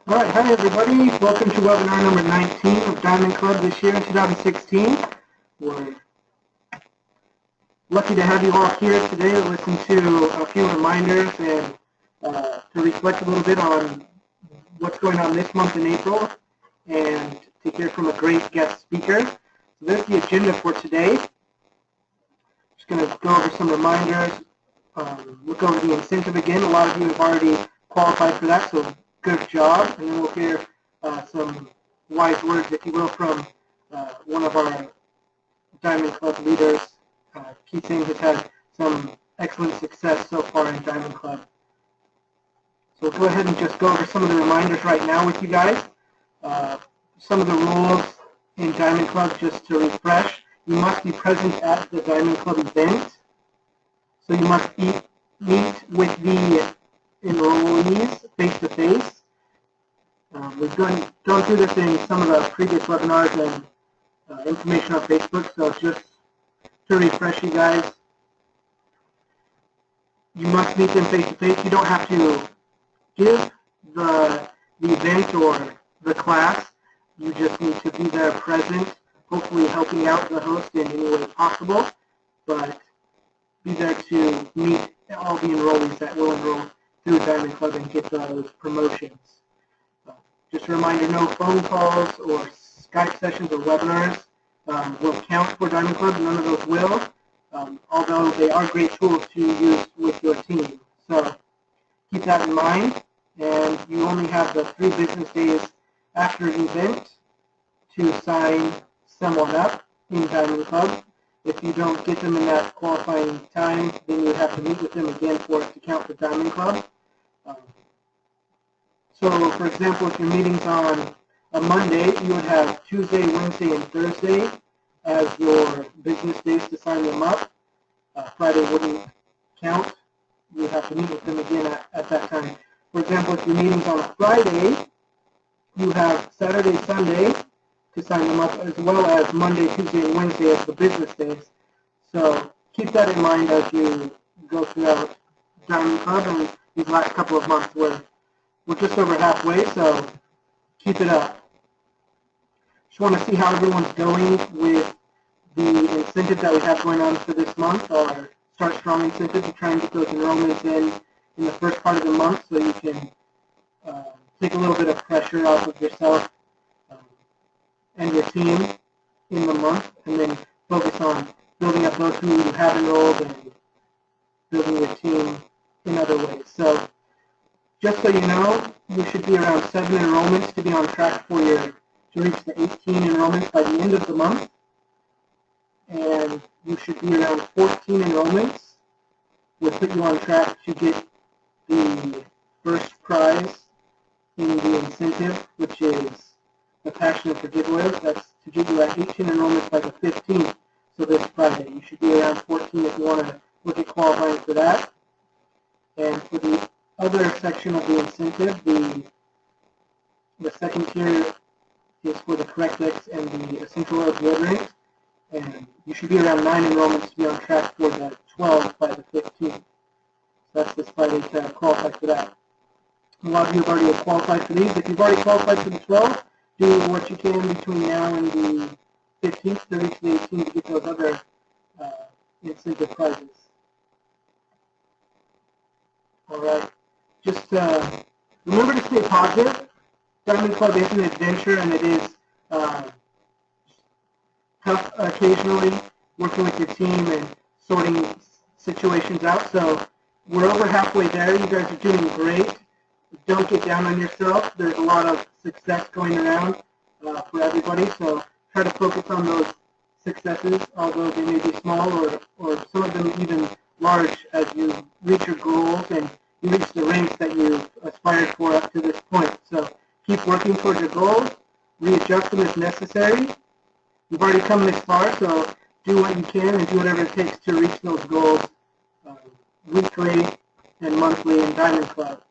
Alright, hi everybody. Welcome to webinar number 19 of Diamond Club this year in 2016. We're lucky to have you all here today to listen to a few reminders and to reflect a little bit on what's going on this month in April and to hear from a great guest speaker. So there's the agenda for today. Just going to go over some reminders, look over the incentive again. A lot of you have already qualified for that, so good job. And then we'll hear some wise words, if you will, from one of our Diamond Club leaders. Keith Singh has had some excellent success so far in Diamond Club. So we'll go ahead and just go over some of the reminders right now with you guys. Some of the rules in Diamond Club, just to refresh. You must be present at the Diamond Club event. So you must meet with the enrollees face-to-face. We've gone through this in some of the previous webinars and information on Facebook, so just to refresh you guys, you must meet them face-to-face. You don't have to give the event or the class. You just need to be there present, hopefully helping out the host in any way possible, but be there to meet all the enrollees that will enroll through Diamond Club and get those promotions. Just a reminder, no phone calls or Skype sessions or webinars will count for Diamond Club. None of those will, although they are great tools to use with your team. So keep that in mind, and you only have the 3 business days after the event to sign someone up in Diamond Club. If you don't get them in that qualifying time, then you would have to meet with them again for it to count for Diamond Club. So, for example, if your meeting's on a Monday, you would have Tuesday, Wednesday, and Thursday as your business days to sign them up. Friday wouldn't count. You would have to meet with them again at that time. For example, if your meeting's on a Friday, you have Saturday, Sunday to sign them up, as well as Monday, Tuesday, and Wednesday as the business days. So keep that in mind as you go throughout Diamond Club and these last couple of months where we're just over halfway, so keep it up. Just want to see how everyone's going with the incentive that we have going on for this month, our Start Strong incentive, to try and get those enrollments in the first part of the month so you can take a little bit of pressure off of yourself and your team in the month, and then focus on building up those who have enrolled and building your team in other ways. So just so you know, you should be around 7 enrollments to be on track for to reach the 18 enrollments by the end of the month. And you should be around 14 enrollments, will put you on track to get the first prize in the incentive, which is the Passion for Giveaways. That's to get you at 18 enrollments by the 15th, so this Friday. You should be around 14 if you want to look at qualifying for that. And for the other section of the incentive, the second tier is for the Correct-X and the Essential Oil deodorant, and you should be around 9 enrollments to be on track for the 12 by the 15th. So that's this Friday to qualify for that. A lot of you have already qualified for these. If you've already qualified for the 12, do what you can between now and the 15th to reach the 18th to get those other incentive prizes. All right. Just remember to stay positive. Diamond Club is an adventure, and it is tough occasionally working with your team and sorting situations out. So we're over halfway there. You guys are doing great. Don't get down on yourself. There's a lot of success going around for everybody. So try to focus on those successes, although they may be small or some of them even large, as you reach your goals and you reach the ranks that you've aspired for up to this point. So keep working towards your goals, readjust them if necessary. You've already come this far, so do what you can and do whatever it takes to reach those goals weekly and monthly in Diamond Club.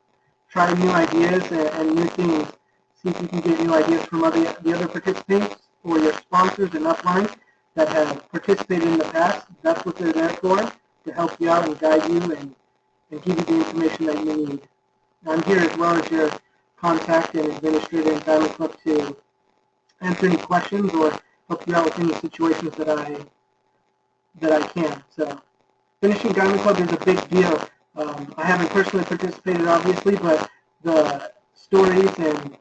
Try new ideas and new things. See if you can get new ideas from the other participants or your sponsors and uplines that have participated in the past. That's what they're there for, to help you out and guide you and give you the information that you need. I'm here as well as your contact an administrator in Diamond Club to answer any questions or help you out with any situations that I can. So finishing Diamond Club is a big deal. I haven't personally participated, obviously, but the stories and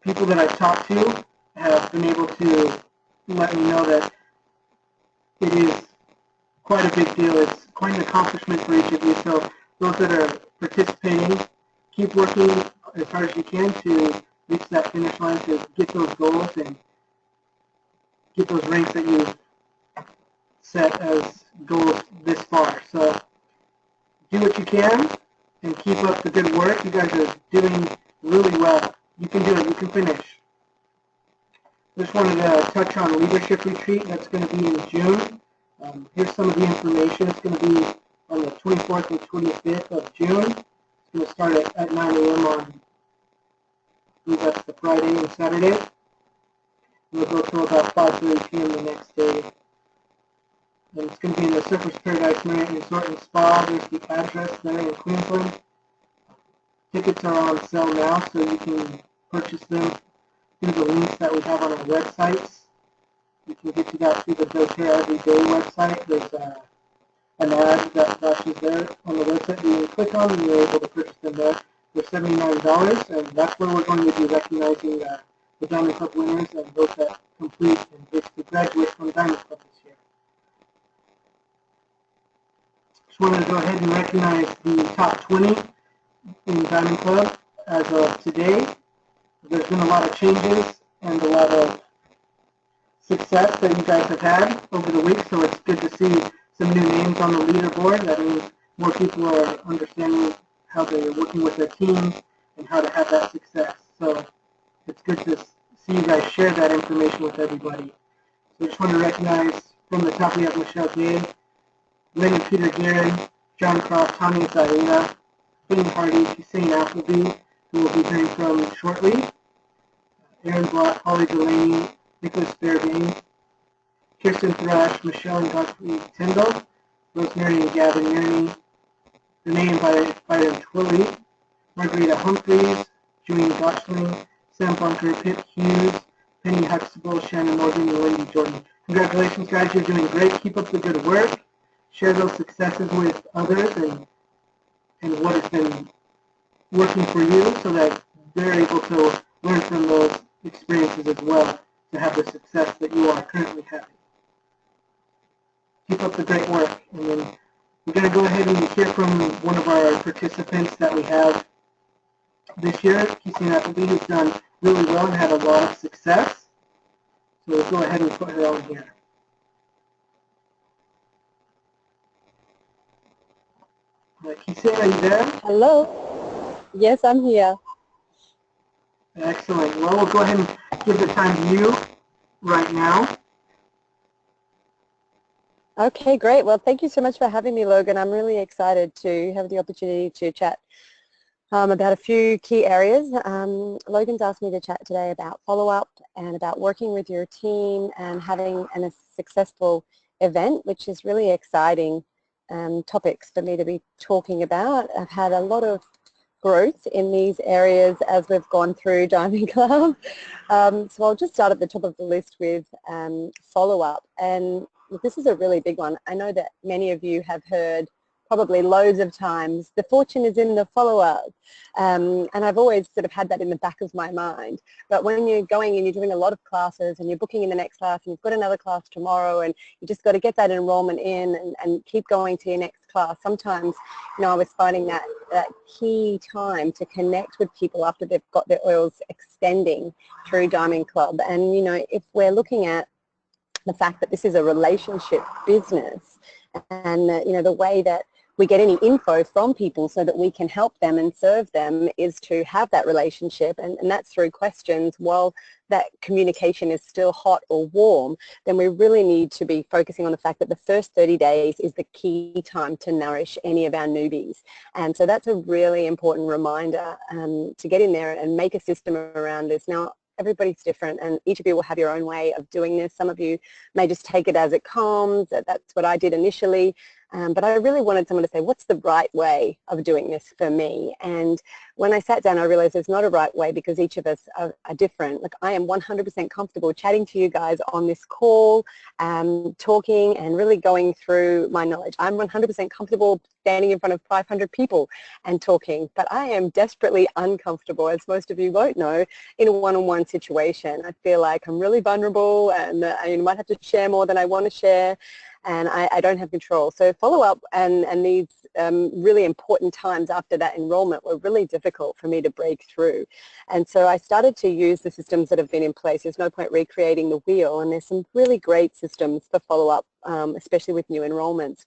people that I've talked to have been able to let me know that it is quite a big deal. It's quite an accomplishment for each of you. So those that are participating, keep working as hard as you can to reach that finish line, to get those goals and get those ranks that you've set as goals this far. So do what you can and keep up the good work. You guys are doing really well. You can do it. You can finish. Just wanted to touch on Leadership Retreat. That's going to be in June. Here's some of the information. It's going to be on the 24th and 25th of June. It's going to start at 9 a.m. on, I believe that's the Friday and Saturday. We'll go till about 5:30 p.m. the next day. And it's going to be in the Surfers Paradise Marriott Resort and Spa. There's the address there in Queensland. Tickets are on sale now, so you can purchase them through the links that we have on our websites. You can get to that through the doTERRA Everyday website. There's an ad that flashes there on the website that you can click on, and you're able to purchase them there. They're $79, and that's where we're going to be recognizing the Diamond Club winners and those that complete and basically graduate from Diamond Club this year. Just wanted to go ahead and recognize the top 20 in Diamond Club as of today. There's been a lot of changes and a lot of success that you guys have had over the week, so it's good to see some new names on the leaderboard. That means more people are understanding how they're working with their teams and how to have that success. So it's good to see you guys share that information with everybody. So I just want to recognize from the top we have Michelle Gay, Leonard Peter Guerin, John Croft, Tanya Zaina, Ben Hardy, Hussein Appleby, who we'll be hearing from shortly, Aaron Block, Holly Delaney, Nicholas Fairbairn, Kirsten Thrash, Michelle and Godfrey Tyndall, Rosemary and Gavin Yearney, Renee and Byron Twilley, Margarita Humphreys, Julian Gotchling, Sam Bunker, Pip Hughes, Penny Huxtable, Shannon Morgan, and Wendy Jordan. Congratulations, guys. You're doing great. Keep up the good work. Share those successes with others and what has been working for you so that they're able to learn from those experiences as well to have the success that you are currently having. Keep up the great work. And then we're going to go ahead and hear from one of our participants that we have this year, Hussein Appleby, who's done really well and had a lot of success. So we'll go ahead and put her on here. Hussein, are you there? Hello. Yes, I'm here. Excellent. Well, we'll go ahead and give the time to you right now. Okay, great. Well, thank you so much for having me, Logan. I'm really excited to have the opportunity to chat about a few key areas. Logan's asked me to chat today about follow-up and about working with your team and having a successful event, which is really exciting topics for me to be talking about. I've had a lot of growth in these areas as we've gone through Diamond Club. So I'll just start at the top of the list with follow-up. And this is a really big one. I know that many of you have heard probably loads of times, the fortune is in the follow-up. And I've always sort of had that in the back of my mind. But when you're going and you're doing a lot of classes and you're booking in the next class and you've got another class tomorrow and you just got to get that enrollment in and keep going to your next class, sometimes, you know, I was finding that key time to connect with people after they've got their oils extending through Diamond Club. And, you know, if we're looking at the fact that this is a relationship business and, you know, the way that we get any info from people so that we can help them and serve them is to have that relationship, and that's through questions. While that communication is still hot or warm, then we really need to be focusing on the fact that the first 30 days is the key time to nourish any of our newbies. And so that's a really important reminder to get in there and make a system around this. Now, everybody's different and each of you will have your own way of doing this. Some of you may just take it as it comes. That's what I did initially. But I really wanted someone to say, what's the right way of doing this for me? And when I sat down, I realized there's not a right way because each of us are different. Like, I am 100% comfortable chatting to you guys on this call, talking and really going through my knowledge. I'm 100% comfortable standing in front of 500 people and talking, but I am desperately uncomfortable, as most of you won't know, in a one-on-one situation. I feel like I'm really vulnerable and I might have to share more than I want to share, and I don't have control. So follow-up and these really important times after that enrollment were really difficult for me to break through. And so I started to use the systems that have been in place. There's no point recreating the wheel, and there's some really great systems for follow-up, especially with new enrollments.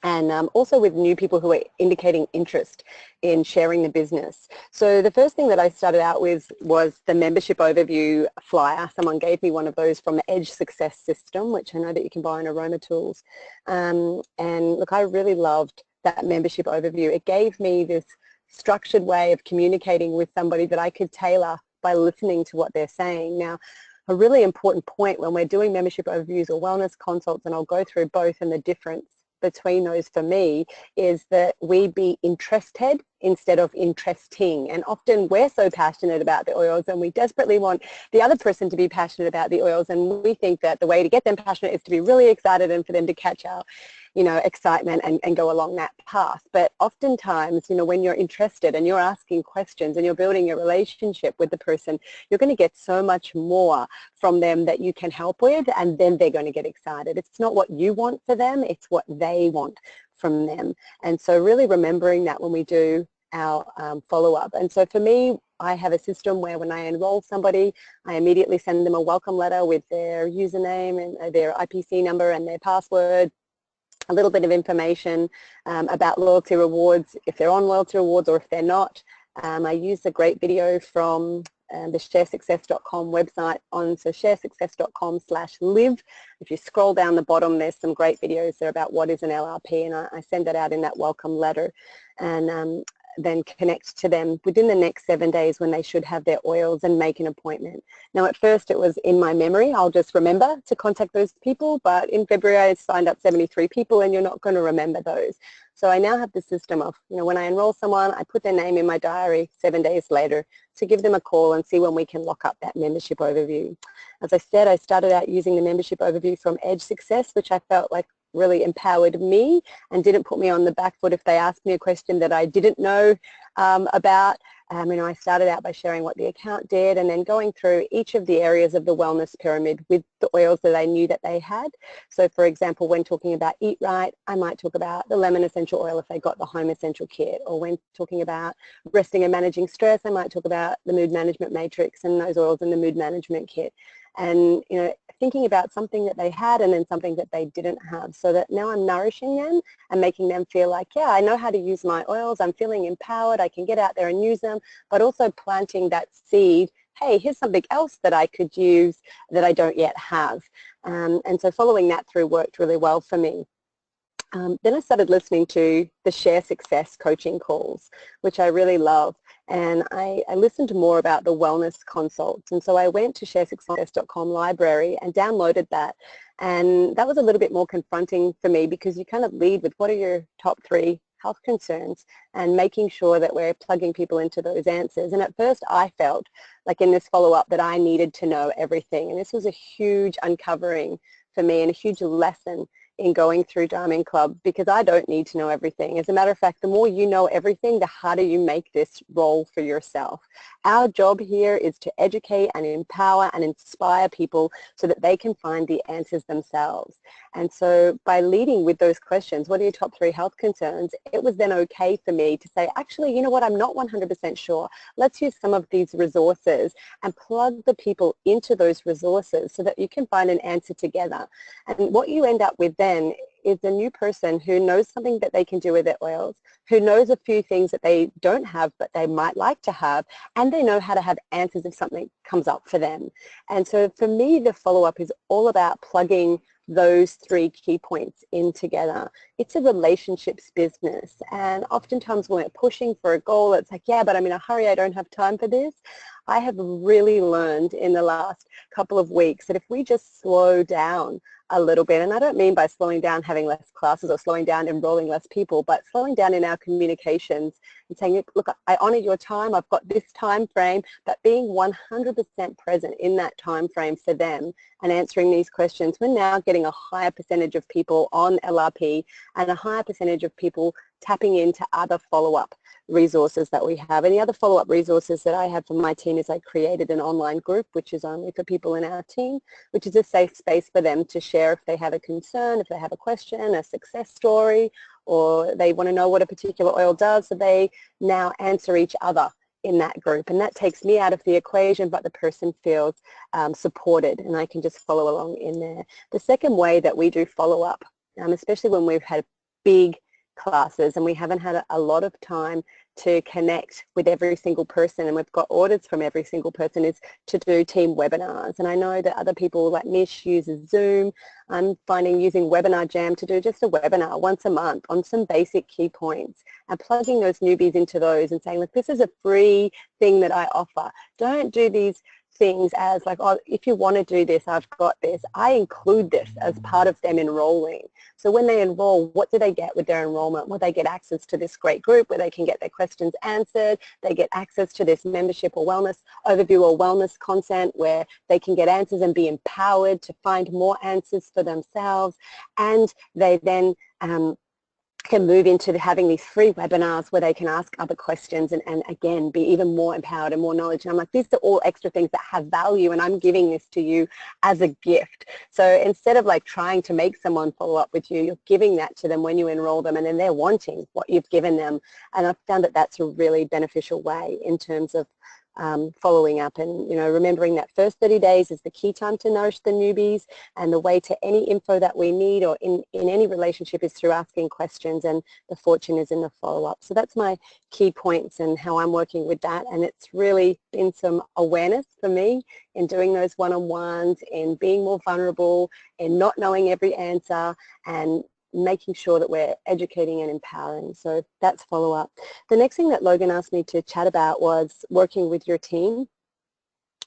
And also with new people who are indicating interest in sharing the business. So the first thing that I started out with was the membership overview flyer. Someone gave me one of those from the Edge Success System, which I know that you can buy in Aroma Tools. And look, I really loved that membership overview. It gave me this structured way of communicating with somebody that I could tailor by listening to what they're saying. Now, a really important point when we're doing membership overviews or wellness consults, and I'll go through both and the difference between those for me, is that we be interested instead of interesting. And often we're so passionate about the oils and we desperately want the other person to be passionate about the oils, and we think that the way to get them passionate is to be really excited and for them to catch our excitement and go along that path. But oftentimes, when you're interested and you're asking questions and you're building a relationship with the person, you're going to get so much more from them that you can help with, and then they're going to get excited. It's not what you want for them, it's what they want from them. And so really remembering that when we do our follow-up. And so for me, I have a system where when I enroll somebody, I immediately send them a welcome letter with their username and their IPC number and their password, a little bit of information about loyalty rewards, if they're on loyalty rewards or if they're not. I use a great video from the sharesuccess.com website on, so sharesuccess.com/live. If you scroll down the bottom, there's some great videos there about what is an LRP, and I send that out in that welcome letter. And then connect to them within the next 7 days when they should have their oils and make an appointment. Now, at first it was in my memory, I'll just remember to contact those people, but in February I signed up 73 people and you're not going to remember those. So I now have the system of, when I enroll someone, I put their name in my diary 7 days later to give them a call and see when we can lock up that membership overview. As I said, I started out using the membership overview from Edge Success, which I felt like really empowered me and didn't put me on the back foot if they asked me a question that I didn't know about. I started out by sharing what the account did and then going through each of the areas of the wellness pyramid with the oils that I knew that they had. So for example, when talking about Eat Right, I might talk about the lemon essential oil if they got the home essential kit, or when talking about resting and managing stress, I might talk about the mood management matrix and those oils in the mood management kit. And thinking about something that they had and then something that they didn't have, so that now I'm nourishing them and making them feel like, yeah, I know how to use my oils, I'm feeling empowered, I can get out there and use them, but also planting that seed, hey, here's something else that I could use that I don't yet have. And so following that through worked really well for me. Then I started listening to the Share Success coaching calls, which I really love. And I listened more about the wellness consults. And so I went to sharesuccess.com library and downloaded that. And that was a little bit more confronting for me because you kind of lead with what are your top 3 health concerns and making sure that we're plugging people into those answers. And at first I felt like in this follow-up that I needed to know everything. And this was a huge uncovering for me and a huge lesson in going through Diamond Club, because I don't need to know everything. As a matter of fact, the more you know everything, the harder you make this role for yourself. Our job here is to educate and empower and inspire people so that they can find the answers themselves. And so by leading with those questions, what are your top 3 health concerns, it was then okay for me to say, actually, you know what, I'm not 100% sure. Let's use some of these resources and plug the people into those resources so that you can find an answer together. And what you end up with then is a new person who knows something that they can do with their oils, who knows a few things that they don't have but they might like to have, and they know how to have answers if something comes up for them. And so for me, the follow-up is all about plugging those 3 key points in together. it's a relationships business. And oftentimes when we're pushing for a goal, it's like, yeah, but I'm in a hurry, I don't have time for this. I have really learned in the last couple of weeks that if we just slow down a little bit, and I don't mean by slowing down having less classes or slowing down enrolling less people, but slowing down in our communications and saying, look, I honor your time, I've got this time frame, but being 100% present in that time frame for them and answering these questions, we're now getting a higher percentage of people on LRP and a higher percentage of people tapping into other follow-up resources that we have. And the other follow-up resources that I have for my team is I created an online group, which is only for people in our team, which is a safe space for them to share if they have a concern, if they have a question, a success story, or they want to know what a particular oil does, so they now answer each other in that group. And that takes me out of the equation, but the person feels supported, and I can just follow along in there. The second way that we do follow-up, especially when we've had big classes and we haven't had a lot of time to connect with every single person, and we've got orders from every single person, is to do team webinars. And I know that other people like Mish uses Zoom. I'm finding using Webinar Jam to do just a webinar once a month on some basic key points and plugging those newbies into those and saying, look, this is a free thing that I offer. Don't do these things as like, oh, if you want to do this, I've got this. I include this as part of them enrolling. So when they enroll, what do they get with their enrollment? Well, they get access to this great group where they can get their questions answered. They get access to this membership or wellness overview or wellness content where they can get answers and be empowered to find more answers for themselves. And they then can move into having these free webinars where they can ask other questions and again be even more empowered and more knowledge. And I'm like, these are all extra things that have value, and I'm giving this to you as a gift. So instead of like trying to make someone follow up with you, you're giving that to them when you enroll them, and then they're wanting what you've given them. And I've found that that's a really beneficial way in terms of following up, and remembering that first 30 days is the key time to nourish the newbies, and the way to any info that we need or in any relationship is through asking questions, and the fortune is in the follow-up. So that's my key points and how I'm working with that, and it's really been some awareness for me in doing those one-on-ones, in being more vulnerable, in not knowing every answer, and making sure that we're educating and empowering. So that's follow-up. The next thing that Logan asked me to chat about was working with your team.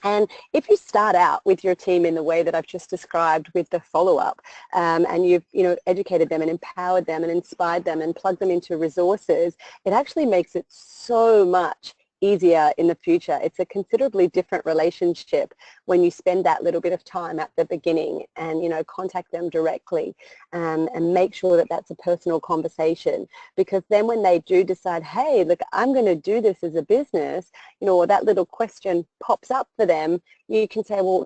And if you start out with your team in the way that I've just described with the follow-up, and you've educated them and empowered them and inspired them and plugged them into resources, it actually makes it so much easier in the future. It's a considerably different relationship when you spend that little bit of time at the beginning and contact them directly, and make sure that that's a personal conversation, because then when they do decide, hey, look, I'm going to do this as a business, or that little question pops up for them, you can say, well,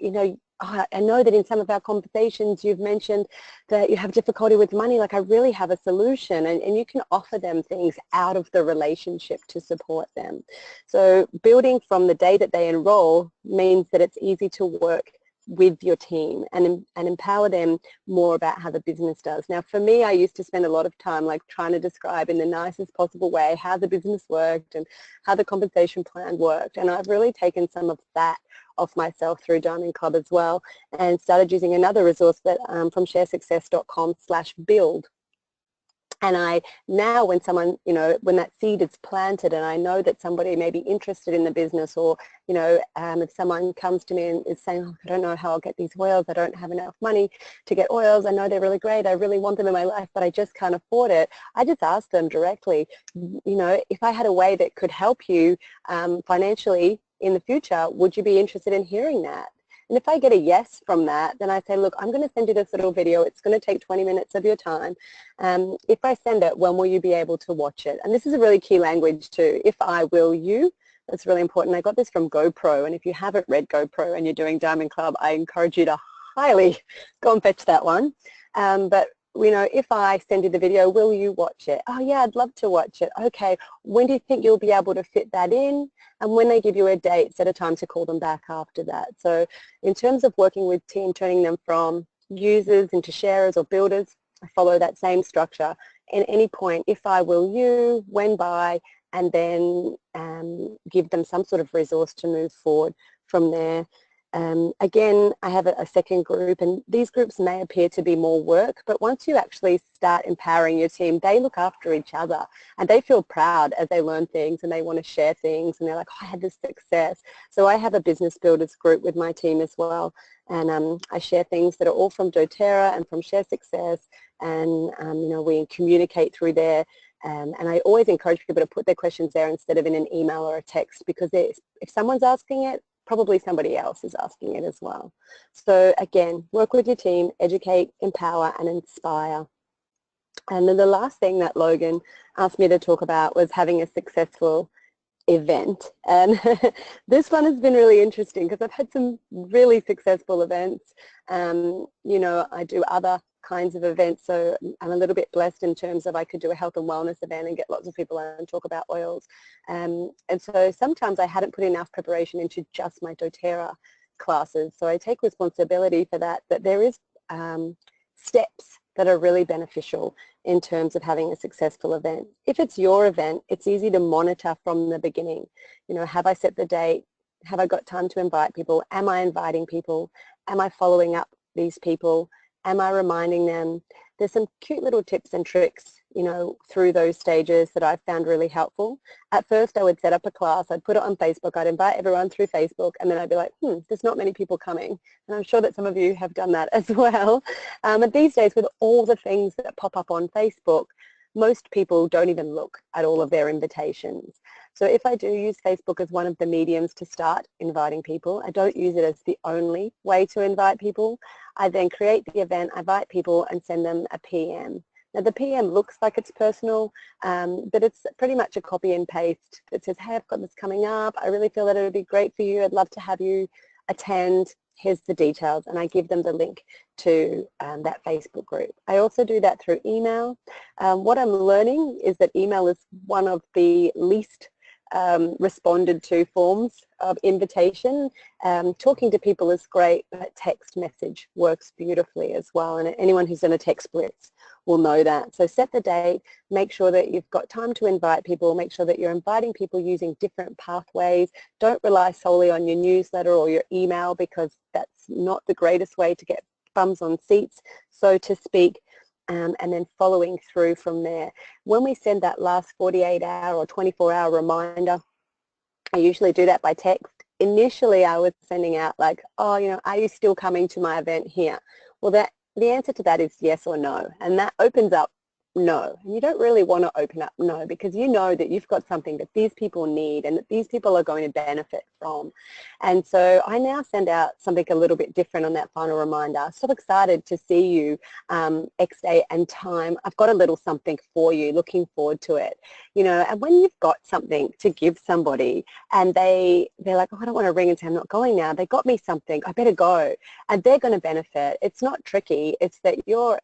I know that in some of our conversations you've mentioned that you have difficulty with money, like I really have a solution, and you can offer them things out of the relationship to support them. So building from the day that they enroll means that it's easy to work with your team and empower them more about how the business does. Now for me, I used to spend a lot of time like trying to describe in the nicest possible way how the business worked and how the compensation plan worked, and I've really taken some of that off myself through Diamond Club as well, and started using another resource that from sharesuccess.com/build. And I now, when someone, when that seed is planted and I know that somebody may be interested in the business, or, if someone comes to me and is saying, oh, I don't know how I'll get these oils, I don't have enough money to get oils, I know they're really great, I really want them in my life, but I just can't afford it. I just ask them directly, if I had a way that could help you financially in the future, would you be interested in hearing that? And if I get a yes from that, then I say, look, I'm going to send you this little video. It's going to take 20 minutes of your time. If I send it, when will you be able to watch it? And this is a really key language too. If I will you, that's really important. I got this from GoPro, and if you haven't read GoPro and you're doing Diamond Club, I encourage you to highly go and fetch that one. But if I send you the video, will you watch it? Oh yeah, I'd love to watch it. Okay, when do you think you'll be able to fit that in? And when they give you a date, set a time to call them back after that. So in terms of working with team, turning them from users into sharers or builders, I follow that same structure. At any point, if I will you, when by, and then give them some sort of resource to move forward from there. Again, I have a second group, and these groups may appear to be more work, but once you actually start empowering your team, they look after each other and they feel proud as they learn things and they want to share things, and they're like, oh, I had this success. So I have a business builders group with my team as well, and I share things that are all from doTERRA and from Share Success, and you know, we communicate through there. And I always encourage people to put their questions there instead of in an email or a text, because if someone's asking it, probably somebody else is asking it as well. So again, work with your team, educate, empower, and inspire. And then the last thing that Logan asked me to talk about was having a successful event. And this one has been really interesting because I've had some really successful events. You know, I do other kinds of events, so I'm a little bit blessed in terms of I could do a health and wellness event and get lots of people and talk about oils. And so sometimes I hadn't put enough preparation into just my doTERRA classes. So I take responsibility for that, but there is steps that are really beneficial in terms of having a successful event. If it's your event, it's easy to monitor from the beginning. You know, have I set the date? Have I got time to invite people? Am I inviting people? Am I following up these people? Am I reminding them? There's some cute little tips and tricks, you know, through those stages that I've found really helpful. At first I would set up a class, I'd put it on Facebook, I'd invite everyone through Facebook, and then I'd be like, there's not many people coming. And I'm sure that some of you have done that as well. And these days, with all the things that pop up on Facebook, most people don't even look at all of their invitations. So if I do use Facebook as one of the mediums to start inviting people, I don't use it as the only way to invite people. I then create the event, I invite people and send them a PM. Now the PM looks like it's personal, but it's pretty much a copy and paste that says, hey, I've got this coming up. I really feel that it would be great for you. I'd love to have you attend. Here's the details, and I give them the link to that Facebook group. I also do that through email. What I'm learning is that email is one of the least responded to forms of invitation. Talking to people is great, but text message works beautifully as well, and anyone who's done a text blitz will know that. So set the date, make sure that you've got time to invite people, make sure that you're inviting people using different pathways. Don't rely solely on your newsletter or your email, because that's not the greatest way to get bums on seats, so to speak. And then following through from there. When we send that last 48-hour or 24-hour reminder, I usually do that by text. Initially, I was sending out like, oh, you know, are you still coming to my event here? Well, the answer to that is yes or no, and that opens up no. And you don't really want to open up no, because you know that you've got something that these people need and that these people are going to benefit from. And so I now send out something a little bit different on that final reminder. So excited to see you X day and time. I've got a little something for you, looking forward to it. You know, and when you've got something to give somebody and they're like, oh, I don't want to ring and say I'm not going now. They got me something, I better go. And they're going to benefit. It's not tricky. It's that you're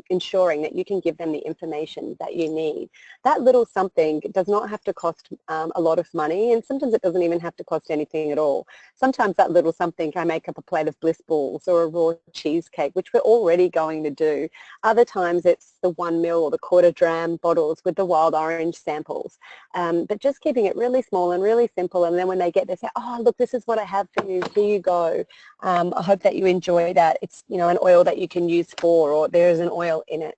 ensuring that you can give them the information that you need. That little something does not have to cost a lot of money, and sometimes it doesn't even have to cost anything at all. Sometimes that little something, I make up a plate of bliss balls or a raw cheesecake, which we're already going to do. Other times it's the 1 ml or the quarter dram bottles with the wild orange samples. But just keeping it really small and really simple, and then when they get there, say, oh, look, this is what I have for you, here you go. I hope that you enjoy that. It's, you know, an oil that you can use for, or there is an oil in it.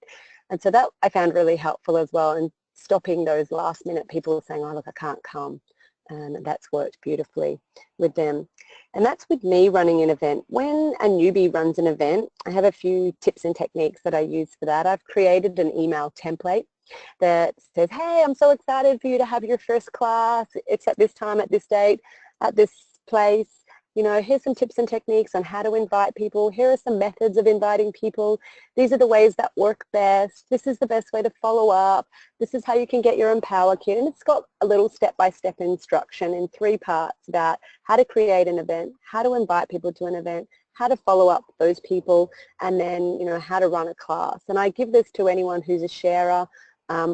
And so that I found really helpful as well, and stopping those last minute people saying, oh, look, I can't come. And that's worked beautifully with them. And that's with me running an event. When a newbie runs an event, I have a few tips and techniques that I use for that. I've created an email template that says, hey, I'm so excited for you to have your first class. It's at this time, at this date, at this place. You know, here's some tips and techniques on how to invite people. Here are some methods of inviting people. These are the ways that work best. This is the best way to follow up. This is how you can get your Empower Kit. And it's got a little step-by-step instruction in 3 parts about how to create an event, how to invite people to an event, how to follow up those people, and then, you know, how to run a class. And I give this to anyone who's a sharer,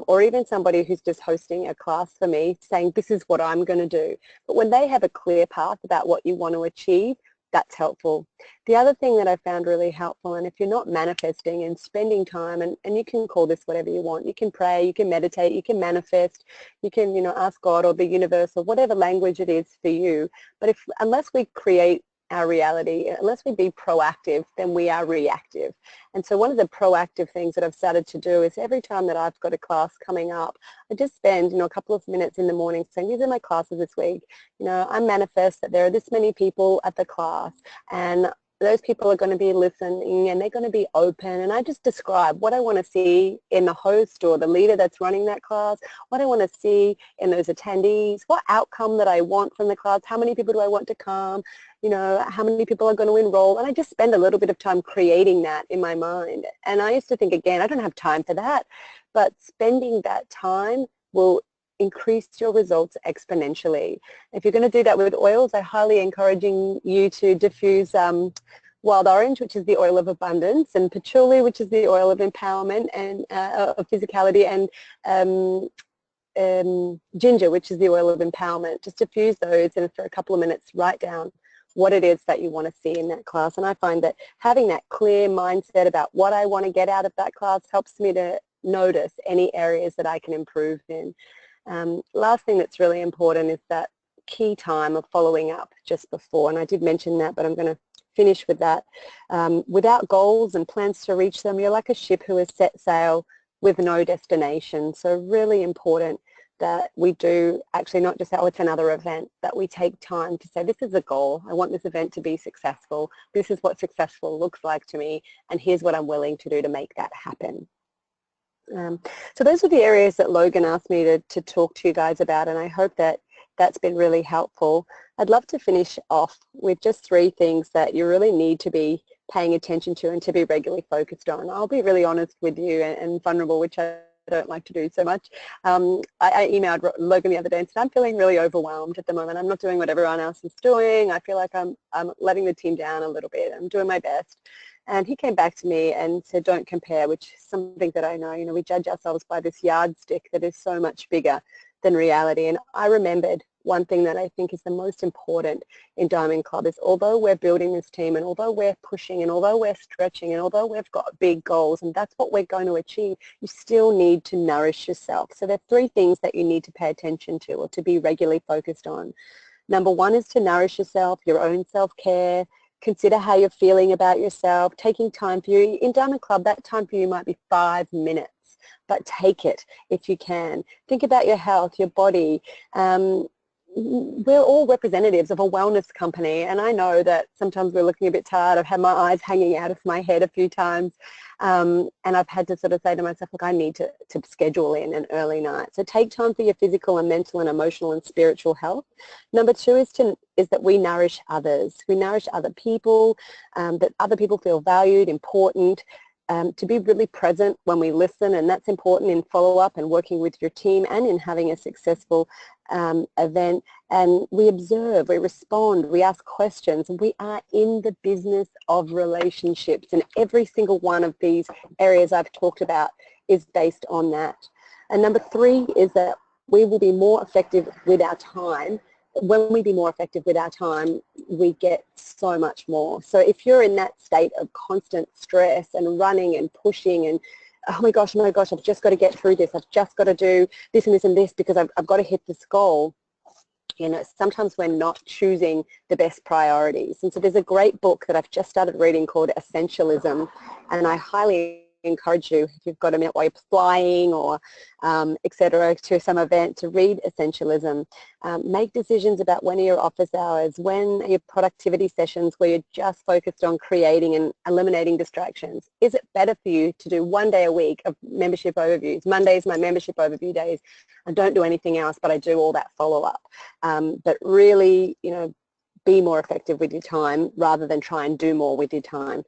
or even somebody who's just hosting a class for me, saying this is what I'm going to do. But when they have a clear path about what you want to achieve, that's helpful. The other thing that I found really helpful, and if you're not manifesting and spending time, and you can call this whatever you want, you can pray, you can meditate, you can manifest, you can, you know, ask God or the universe or whatever language it is for you. But unless we create our reality. Unless we be proactive, then we are reactive. And so one of the proactive things that I've started to do is every time that I've got a class coming up, I just spend, a couple of minutes in the morning saying, these are my classes this week. I manifest that there are this many people at the class, and those people are going to be listening and they're going to be open, and I just describe what I want to see in the host or the leader that's running that class, what I want to see in those attendees, what outcome that I want from the class, how many people do I want to come, how many people are going to enroll, and I just spend a little bit of time creating that in my mind. And I used to think, again, I don't have time for that, but spending that time will increase your results exponentially. If you're going to do that with oils, I highly encouraging you to diffuse wild orange, which is the oil of abundance, and patchouli, which is the oil of empowerment and of physicality, and ginger, which is the oil of empowerment. Just diffuse those, and for a couple of minutes write down what it is that you want to see in that class. And I find that having that clear mindset about what I want to get out of that class helps me to notice any areas that I can improve in. Last thing that's really important is that key time of following up just before, and I did mention that, but I'm going to finish with that. Without goals and plans to reach them, you're like a ship who has set sail with no destination. So really important that we do actually not just, oh, it's another event, that we take time to say, this is a goal. I want this event to be successful. This is what successful looks like to me, and here's what I'm willing to do to make that happen. So those are the areas that Logan asked me to talk to you guys about, and I hope that that's been really helpful. I'd love to finish off with just 3 things that you really need to be paying attention to and to be regularly focused on. I'll be really honest with you and vulnerable, which I don't like to do so much. I emailed Logan the other day and said, I'm feeling really overwhelmed at the moment. I'm not doing what everyone else is doing. I feel like I'm letting the team down a little bit. I'm doing my best. And he came back to me and said, don't compare, which is something that I know. We judge ourselves by this yardstick that is so much bigger than reality. And I remembered one thing that I think is the most important in Diamond Club is, although we're building this team, and although we're pushing, and although we're stretching, and although we've got big goals, and that's what we're going to achieve, you still need to nourish yourself. So there are 3 things that you need to pay attention to or to be regularly focused on. Number 1 is to nourish yourself, your own self-care. Consider how you're feeling about yourself, taking time for you. In Diamond Club, that time for you might be 5 minutes, but take it if you can. Think about your health, your body. We're all representatives of a wellness company, and I know that sometimes we're looking a bit tired. I've had my eyes hanging out of my head a few times, and I've had to sort of say to myself, look, I need to schedule in an early night. So take time for your physical and mental and emotional and spiritual health. Number 2 is that we nourish others. We nourish other people, that other people feel valued, important, to be really present when we listen, and that's important in follow-up and working with your team and in having a successful event. And we observe, we respond, we ask questions. We are in the business of relationships, and every single one of these areas I've talked about is based on that. And number 3 is that we will be more effective with our time. When we be more effective with our time, we get so much more. So if you're in that state of constant stress and running and pushing and, oh my gosh, I've just got to get through this, I've just got to do this and this and this because I've got to hit this goal, sometimes we're not choosing the best priorities. And so there's a great book that I've just started reading called Essentialism, and I highly encourage you, if you've got a minute while you're flying or etc., to some event, to read Essentialism. Make decisions about when are your office hours, when are your productivity sessions where you're just focused on creating and eliminating distractions. Is it better for you to do 1 day a week of membership overviews? Monday's my membership overview days. I don't do anything else, but I do all that follow-up. But really, be more effective with your time rather than try and do more with your time.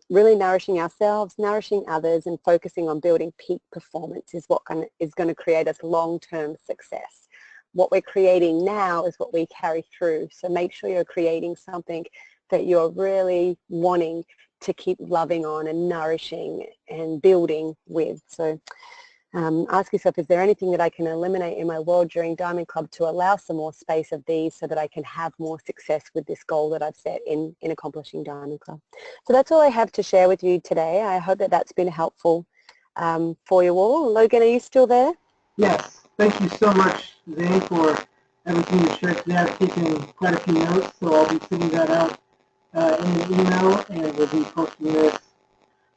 Really nourishing ourselves, nourishing others, and focusing on building peak performance is what is going to create us long-term success. What we're creating now is what we carry through. So make sure you're creating something that you're really wanting to keep loving on and nourishing and building with. So ask yourself, is there anything that I can eliminate in my world during Diamond Club to allow some more space of these so that I can have more success with this goal that I've set in accomplishing Diamond Club? So that's all I have to share with you today. I hope that that's been helpful for you all. Logan, are you still there? Yes. Thank you so much, Zane, for everything you shared today. I've taken quite a few notes, so I'll be sending that out in an email, and we'll be posting this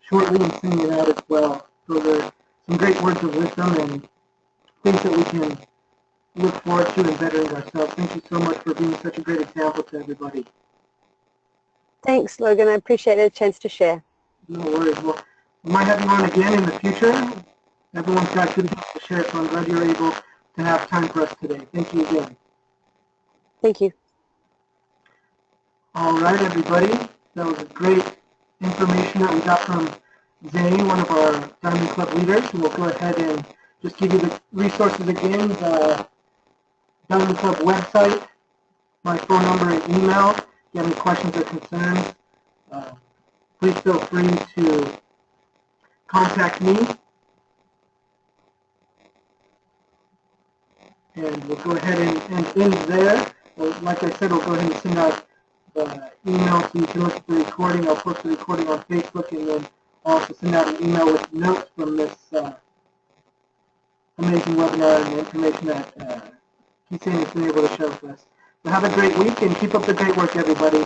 shortly and sending it out as well. So there's some great words of wisdom and things that we can look forward to and bettering ourselves. Thank you so much for being such a great example to everybody. Thanks, Logan. I appreciate the chance to share. No worries. Well, we might have you on again in the future. Everyone's got good things to share, so I'm glad you're able to have time for us today. Thank you again. Thank you. All right, everybody. That was great information that we got from Zay, one of our Diamond Club leaders. And we'll go ahead and just give you the resources again, the Diamond Club website, my phone number and email. If you have any questions or concerns, please feel free to contact me. And we'll go ahead and end there. Like I said, we'll go ahead and send out the email so you can look at the recording. I'll post the recording on Facebook, and then I'll also send out an email with notes from this amazing webinar and the information that Hussein has been able to share with us. So have a great week and keep up the great work, everybody.